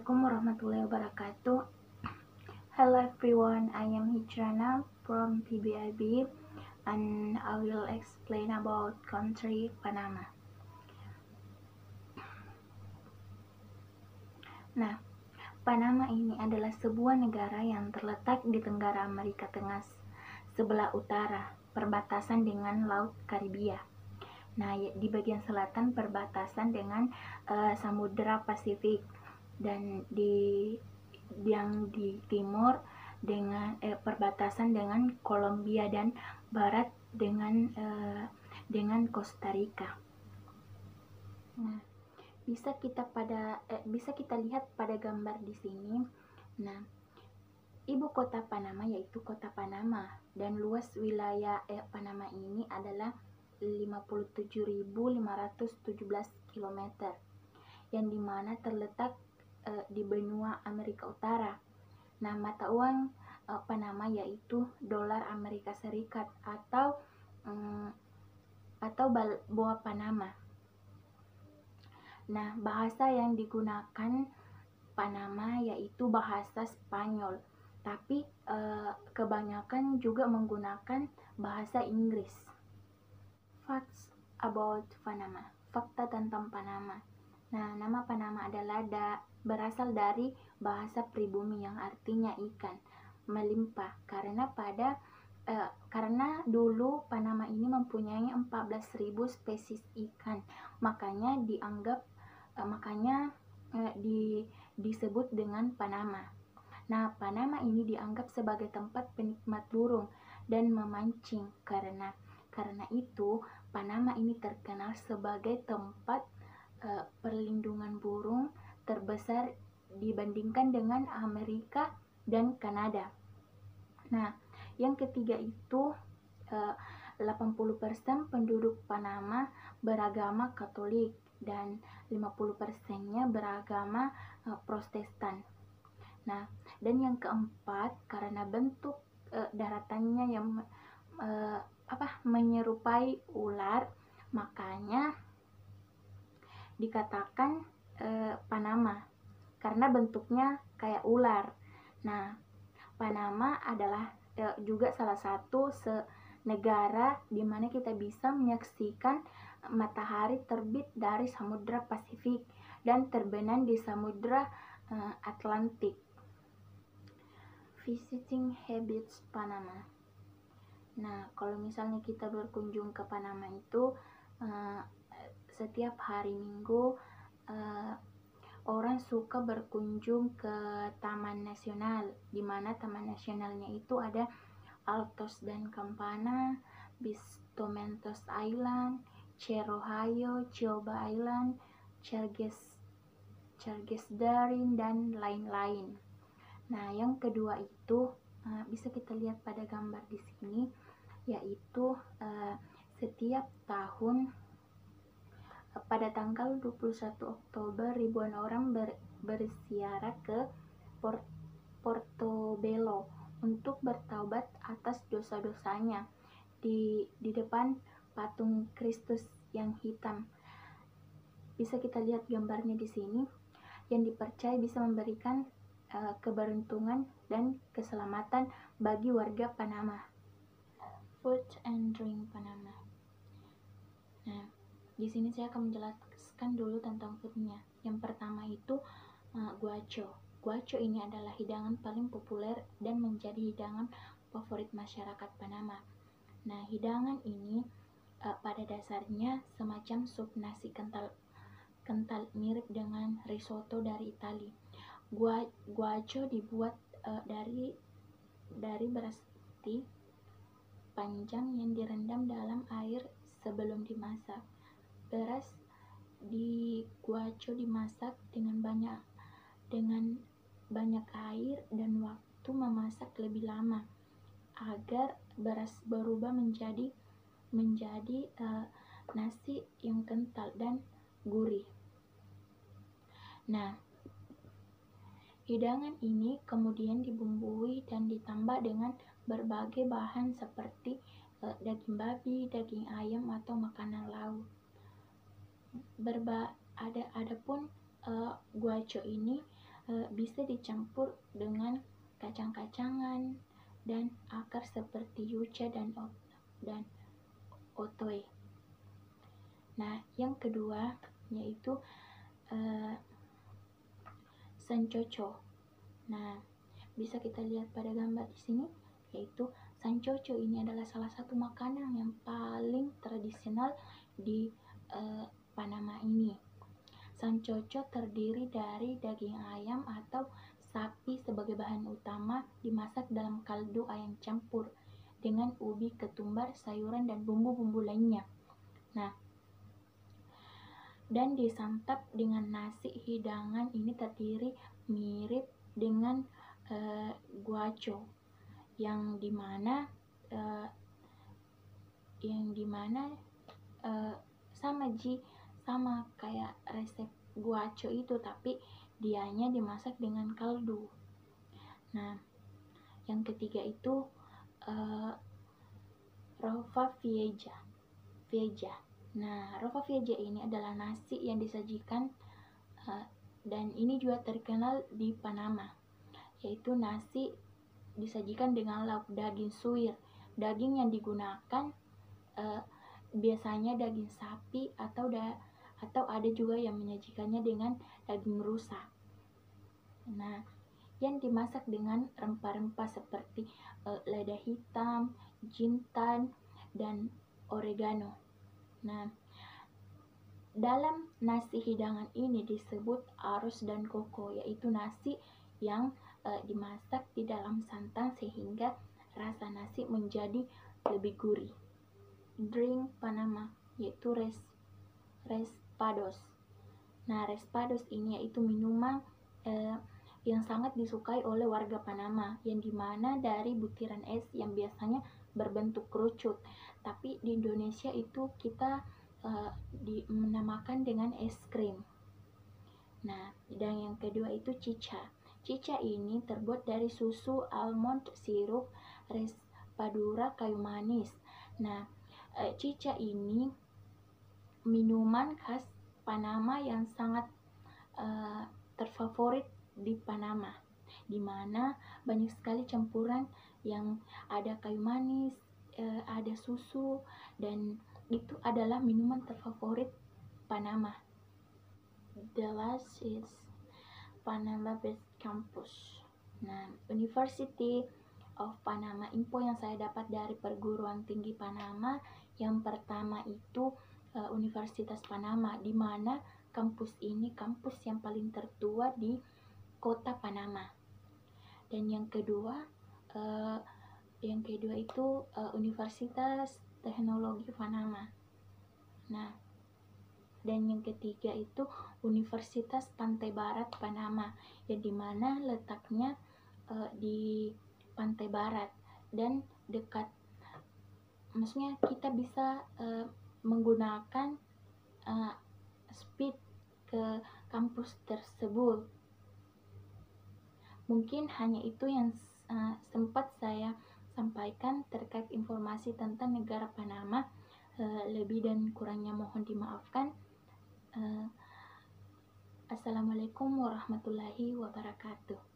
Assalamualaikum warahmatullahi wabarakatuh. Hello everyone, I am Hijrana from PBIB and I will explain about country Panama. Nah, Panama ini adalah sebuah negara yang terletak di Tenggara Amerika Tengah sebelah utara, perbatasan dengan Laut Karibia. Nah, di bagian selatan perbatasan dengan Samudra Pasifik, dan yang di timur dengan perbatasan dengan Kolombia, dan barat dengan Costa Rica. Nah, bisa kita lihat pada gambar di sini. Nah, ibu kota Panama yaitu Kota Panama, dan luas wilayah Panama ini adalah 57.517 km, yang dimana terletak di benua Amerika Utara. Nah, mata uang Panama yaitu dolar Amerika Serikat atau Balboa Panama. Nah, bahasa yang digunakan Panama yaitu bahasa Spanyol, tapi kebanyakan juga menggunakan bahasa Inggris. Facts about Panama. Fakta tentang Panama. Nah, nama Panama adalah berasal dari bahasa pribumi yang artinya ikan melimpah, karena dulu Panama ini mempunyai 14.000 spesies ikan, makanya disebut dengan Panama. Nah, Panama ini dianggap sebagai tempat penikmat burung dan memancing. Karena itu Panama ini terkenal sebagai tempat perlindungan burung terbesar dibandingkan dengan Amerika dan Kanada. Nah, yang ketiga itu 80% penduduk Panama beragama Katolik dan 50%-nya beragama Protestan. Nah, dan yang keempat, karena bentuk daratannya yang menyerupai ular, makanya dikatakan Panama karena bentuknya kayak ular. Nah, Panama adalah juga salah satu negara di mana kita bisa menyaksikan matahari terbit dari Samudra Pasifik dan terbenam di Samudra Atlantik. Visiting habits Panama. Nah, kalau misalnya kita berkunjung ke Panama itu setiap hari Minggu orang suka berkunjung ke Taman Nasional, di mana Taman Nasionalnya itu ada Altos dan Campana, Bistomentos Island, Cerro Hayo, Chioba Island, Charges Darin, dan lain-lain. Nah, yang kedua itu bisa kita lihat pada gambar di sini, yaitu setiap tahun pada tanggal 21 Oktober ribuan orang berziarah ke Portobello untuk bertaubat atas dosa-dosanya di depan patung Kristus yang hitam. Bisa kita lihat gambarnya di sini, yang dipercaya bisa memberikan keberuntungan dan keselamatan bagi warga Panama. Food and drink Panama. Nah, di sini saya akan menjelaskan dulu tentang foodnya. Yang pertama itu guaco. Guaco ini adalah hidangan paling populer dan menjadi hidangan favorit masyarakat Panama. Nah, hidangan ini pada dasarnya semacam sup nasi kental mirip dengan risotto dari Italia. Guaco dibuat dari beras putih panjang yang direndam dalam air sebelum dimasak. Beras di guaco dimasak dengan banyak air dan waktu memasak lebih lama agar beras berubah menjadi nasi yang kental dan gurih. Nah, hidangan ini kemudian dibumbui dan ditambah dengan berbagai bahan seperti daging babi, daging ayam, atau makanan laut. Adapun guaco ini bisa dicampur dengan kacang-kacangan dan akar seperti yuca dan otoe. Nah, yang kedua yaitu sancoco. Nah, bisa kita lihat pada gambar di sini, yaitu sancoco ini adalah salah satu makanan yang paling tradisional di Panama ini. Sancoco terdiri dari daging ayam atau sapi sebagai bahan utama, dimasak dalam kaldu ayam campur dengan ubi, ketumbar, sayuran, dan bumbu-bumbu lainnya. Nah, dan disantap dengan nasi. Hidangan ini terdiri mirip dengan guaco, yang dimana sama kayak resep guaco itu, tapi dianya dimasak dengan kaldu. Nah, yang ketiga itu rova vieja. Nah, rova vieja ini adalah nasi yang disajikan dan ini juga terkenal di Panama, yaitu nasi disajikan dengan lauk daging suwir. Daging yang digunakan biasanya daging sapi atau ada juga yang menyajikannya dengan daging rusa. Nah, yang dimasak dengan rempah-rempah seperti lada hitam, jintan, dan oregano. Nah, dalam nasi hidangan ini disebut arroz dan coco, yaitu nasi yang dimasak di dalam santan sehingga rasa nasi menjadi lebih gurih. Drink Panama yaitu respados. Nah, respados ini yaitu minuman yang sangat disukai oleh warga Panama, yang dimana dari butiran es yang biasanya berbentuk kerucut, tapi di Indonesia itu kita menamakan dengan es krim. Nah, dan yang kedua itu cica. Cica ini terbuat dari susu, almond, sirup, raspadura, kayu manis. Nah, cica ini minuman khas Panama yang sangat terfavorit di Panama, dimana banyak sekali campuran yang ada kayu manis, ada susu, dan itu adalah minuman terfavorit Panama. The last is Panama Best Campus. Nah, University of Panama, info yang saya dapat dari perguruan tinggi Panama, yang pertama itu Universitas Panama, di mana kampus ini kampus yang paling tertua di kota Panama. Dan yang kedua itu Universitas Teknologi Panama. Nah, dan yang ketiga itu Universitas Pantai Barat Panama, yang dimana letaknya di pantai barat dan dekat, maksudnya kita bisa menggunakan speed ke kampus tersebut. Mungkin hanya itu yang sempat saya sampaikan terkait informasi tentang negara Panama. Lebih dan kurangnya mohon dimaafkan. Assalamualaikum warahmatullahi wabarakatuh.